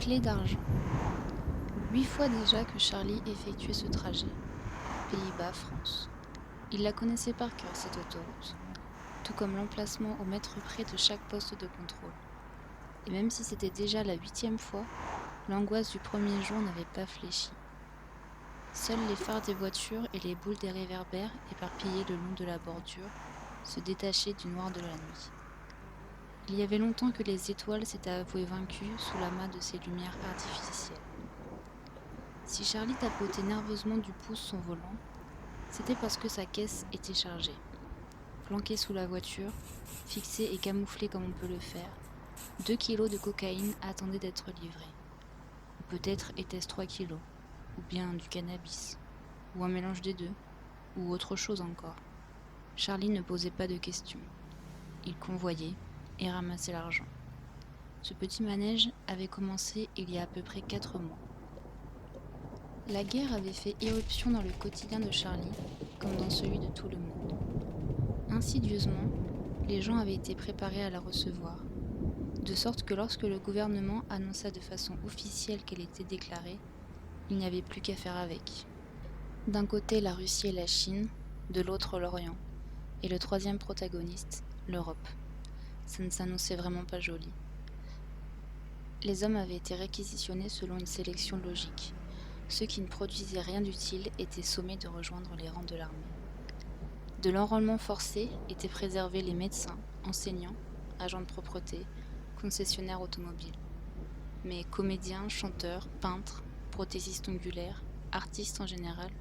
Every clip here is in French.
Clé d'argent. 8 fois déjà que Charlie effectuait ce trajet. Pays-Bas, France. Il la connaissait par cœur, cette autoroute, tout comme l'emplacement au mètre près de chaque poste de contrôle. Et même si c'était déjà la 8e fois, l'angoisse du premier jour n'avait pas fléchi. Seuls les phares des voitures et les boules des réverbères éparpillés le long de la bordure se détachaient du noir de la nuit. Il y avait longtemps que les étoiles s'étaient avouées vaincues sous l'amas de ces lumières artificielles. Si Charlie tapotait nerveusement du pouce son volant, c'était parce que sa caisse était chargée. Planquée sous la voiture, fixée et camouflée comme on peut le faire, 2 kilos de cocaïne attendaient d'être livrés. Ou peut-être était-ce 3 kilos, ou bien du cannabis, ou un mélange des deux, ou autre chose encore. Charlie ne posait pas de questions. Il convoyait et ramassait l'argent. Ce petit manège avait commencé il y a à peu près 4 mois. La guerre avait fait irruption dans le quotidien de Charlie, comme dans celui de tout le monde. Insidieusement, les gens avaient été préparés à la recevoir, de sorte que lorsque le gouvernement annonça de façon officielle qu'elle était déclarée, il n'y avait plus qu'à faire avec. D'un côté la Russie et la Chine, de l'autre l'Orient, et le troisième protagoniste, l'Europe. Ça ne s'annonçait vraiment pas joli. Les hommes avaient été réquisitionnés selon une sélection logique. Ceux qui ne produisaient rien d'utile étaient sommés de rejoindre les rangs de l'armée. De l'enrôlement forcé étaient préservés les médecins, enseignants, agents de propreté, concessionnaires automobiles. Mais comédiens, chanteurs, peintres, prothésistes ongulaires, artistes en général,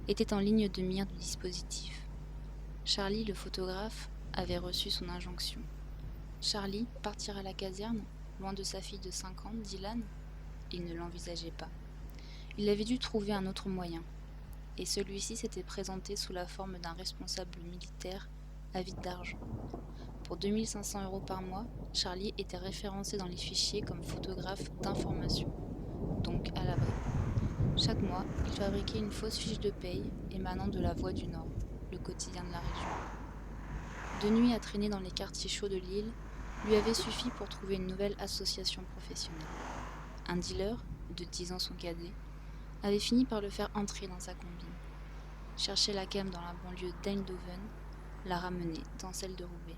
étaient en ligne de mire du dispositif. Charlie, le photographe, avait reçu son injonction. Charlie, partir à la caserne, loin de sa fille de 5 ans, Dylan, il ne l'envisageait pas. Il avait dû trouver un autre moyen, et celui-ci s'était présenté sous la forme d'un responsable militaire avide d'argent. Pour 2 500 € par mois, Charlie était référencé dans les fichiers comme photographe d'information, donc à l'abri. Chaque mois, il fabriquait une fausse fiche de paye émanant de La Voix du Nord, le quotidien de la région. 2 nuits à traîner dans les quartiers chauds de l'île lui avaient suffi pour trouver une nouvelle association professionnelle. Un dealer, de 10 ans son cadet, avait fini par le faire entrer dans sa combine. Chercher la cam dans la banlieue d'Eindhoven, la ramener dans celle de Roubaix.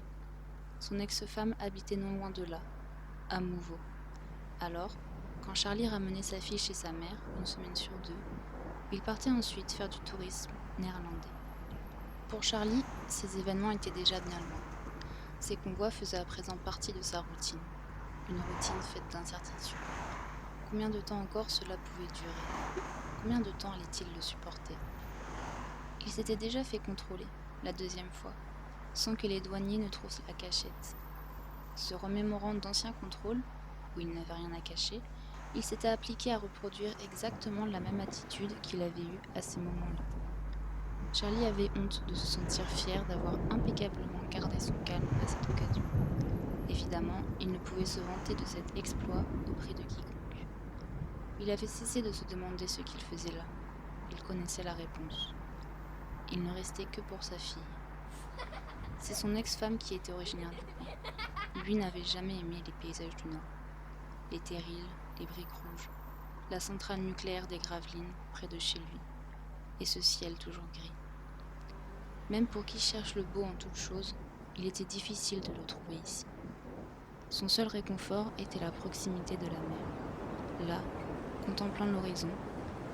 Son ex-femme habitait non loin de là, à Mouveau. Alors, quand Charlie ramenait sa fille chez sa mère, une semaine sur 2, il partait ensuite faire du tourisme néerlandais. Pour Charlie, ces événements étaient déjà bien loin. Ces convois faisaient à présent partie de sa routine, une routine faite d'incertitudes. Combien de temps encore cela pouvait durer? Combien de temps allait-il le supporter? Il s'était déjà fait contrôler, la 2e fois, sans que les douaniers ne trouvent la cachette. Se remémorant d'anciens contrôles, où il n'avait rien à cacher, il s'était appliqué à reproduire exactement la même attitude qu'il avait eue à ces moments-là. Charlie avait honte de se sentir fier d'avoir impeccablement gardé son calme à cette occasion. Évidemment, il ne pouvait se vanter de cet exploit auprès de quiconque. Il avait cessé de se demander ce qu'il faisait là. Il connaissait la réponse. Il ne restait que pour sa fille. C'est son ex-femme qui était originaire du coin. Lui n'avait jamais aimé les paysages du Nord. Les terrils, les briques rouges, la centrale nucléaire des Gravelines près de chez lui, et ce ciel toujours gris. Même pour qui cherche le beau en toute chose, il était difficile de le trouver ici. Son seul réconfort était la proximité de la mer. Là, contemplant l'horizon,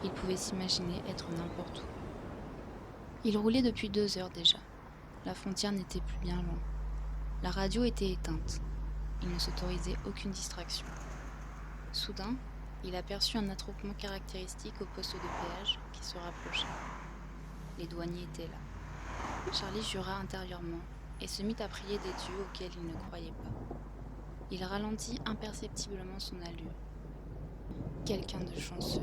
il pouvait s'imaginer être n'importe où. Il roulait depuis 2 heures déjà. La frontière n'était plus bien loin. La radio était éteinte. Il ne s'autorisait aucune distraction. Soudain, il aperçut un attroupement caractéristique au poste de péage qui se rapprochait. Les douaniers étaient là. Charlie jura intérieurement et se mit à prier des dieux auxquels il ne croyait pas. Il ralentit imperceptiblement son allure. Quelqu'un de chanceux,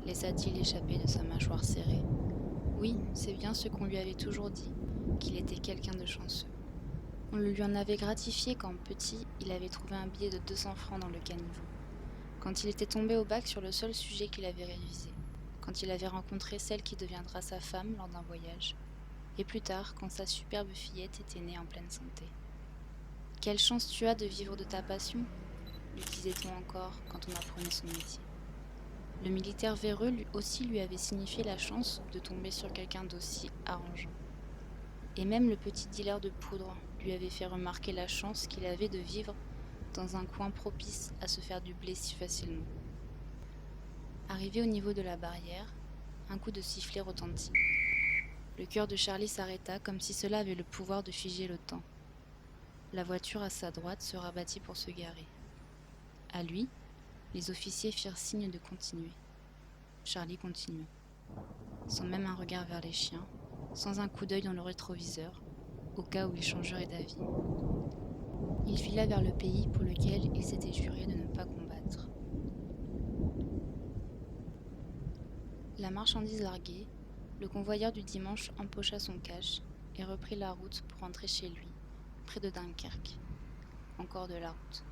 laissa-t-il échapper de sa mâchoire serrée. Oui, c'est bien ce qu'on lui avait toujours dit, qu'il était quelqu'un de chanceux. On le lui en avait gratifié quand petit, il avait trouvé un billet de 200 francs dans le caniveau. Quand il était tombé au bac sur le seul sujet qu'il avait révisé. Quand il avait rencontré celle qui deviendra sa femme lors d'un voyage. Et plus tard, quand sa superbe fillette était née en pleine santé. Quelle chance tu as de vivre de ta passion ? lui disait-on encore quand on apprenait son métier. Le militaire véreux lui avait signifié la chance de tomber sur quelqu'un d'aussi arrangeant. Et même le petit dealer de poudre lui avait fait remarquer la chance qu'il avait de vivre dans un coin propice à se faire du blé si facilement. Arrivé au niveau de la barrière, un coup de sifflet retentit. Le cœur de Charlie s'arrêta comme si cela avait le pouvoir de figer le temps. La voiture à sa droite se rabattit pour se garer. À lui, les officiers firent signe de continuer. Charlie continua, sans même un regard vers les chiens, sans un coup d'œil dans le rétroviseur, au cas où il changerait d'avis. Il fila vers le pays pour lequel il s'était juré de ne pas combattre. La marchandise larguée, le convoyeur du dimanche empocha son cash et reprit la route pour rentrer chez lui, près de Dunkerque. Encore de la route.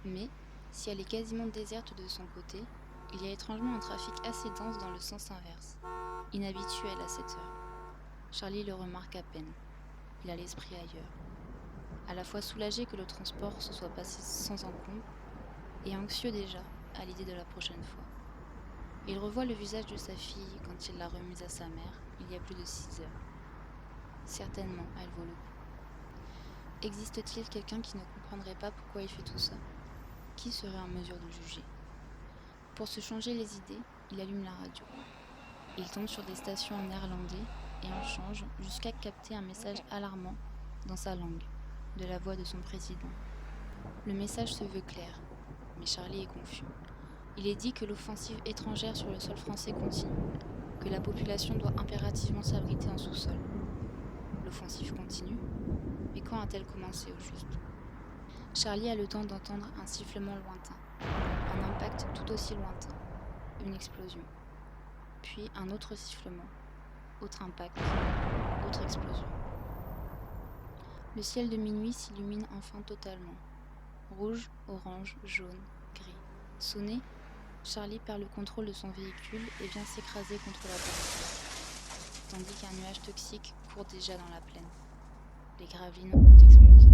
Mais, si elle est quasiment déserte de son côté, il y a étrangement un trafic assez dense dans le sens inverse, inhabituel à cette heure. Charlie le remarque à peine. Il a l'esprit ailleurs. À la fois soulagé que le transport se soit passé sans encombre, et anxieux déjà à l'idée de la prochaine fois. Il revoit le visage de sa fille quand il l'a remise à sa mère, il y a plus de 6 heures. Certainement, elle vaut le coup. Existe-t-il quelqu'un qui ne comprendrait pas pourquoi il fait tout ça ? Qui serait en mesure de juger ? Pour se changer les idées, il allume la radio. Il tombe sur des stations en néerlandais et en change jusqu'à capter un message alarmant dans sa langue, de la voix de son président. Le message se veut clair, mais Charlie est confus. Il est dit que l'offensive étrangère sur le sol français continue, que la population doit impérativement s'abriter en sous-sol. L'offensive continue, mais quand a-t-elle commencé au juste ? Charlie a le temps d'entendre un sifflement lointain, un impact tout aussi lointain, une explosion. Puis un autre sifflement, autre impact, autre explosion. Le ciel de minuit s'illumine enfin totalement. Rouge, orange, jaune, gris. Sonné, Charlie perd le contrôle de son véhicule et vient s'écraser contre la barrière, tandis qu'un nuage toxique court déjà dans la plaine. Les gravelines ont explosé.